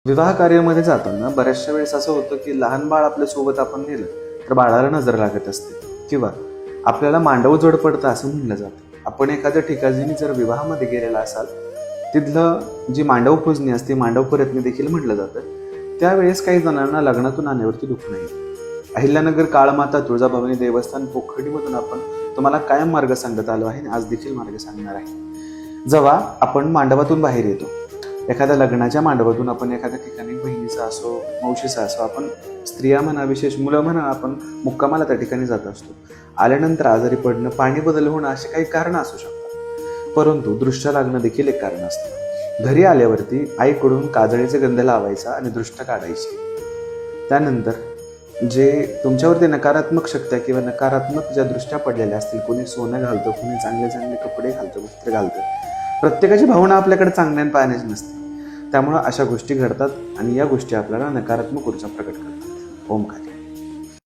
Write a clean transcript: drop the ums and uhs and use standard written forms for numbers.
विवाह कार्यामध्ये जाताना बऱ्याचशा वेळेस असं होतं की लहान बाळ आपल्या सोबत आपण नेलं तर बाळाला नजर लागत असते किंवा आपल्याला मांडव जड पडतं असं म्हणलं जातं. आपण एखाद्या ठिकाणी जर विवाहामध्ये गेलेला असाल तिथलं जी मांडव पूजनी असते मांडव परतनी देखील म्हटलं जातं. त्यावेळेस काही जणांना लग्नातून आण्यावरती दुःख नाही. अहिल्यानगर काळमाता तुळजाभवानी देवस्थान पोखर्डीमधून आपण तुम्हाला कायम मार्ग सांगत आलो आहे आणि आज देखील मार्ग सांगणार आहे. जेव्हा आपण मांडवातून बाहेर येतो, एखाद्या लग्नाच्या मांडवातून आपण एखाद्या ठिकाणी बहिणीचा असो मावशीचा असो, आपण स्त्रिया म्हणा विशेष मुलं म्हणा आपण मुक्कामाला त्या ठिकाणी जात असतो. आल्यानंतर आजारी पडणं, पाणी बदल होणं असे काही कारणं असू शकतात. परंतु दृष्ट लागणं देखील एक कारण असतं. घरी आल्यावरती आईकडून काजळीचे गंध लावायचा आणि दृष्ट काढायची. त्यानंतर जे तुमच्यावरती नकारात्मक शक्त्या किंवा नकारात्मक ज्या दृष्ट्या पडलेल्या असतील, कोणी सोनं घालतं, कोणी चांगले चांगले कपडे घालतं, वस्त्र घालतं, प्रत्येकाची भावना आपल्याकडे चांगल्याने पाहण्याची नसते. त्यामुळं अशा गोष्टी घडतात आणि या गोष्टी आपल्याला नकारात्मक ऊर्जा प्रकट करतात. ओम काय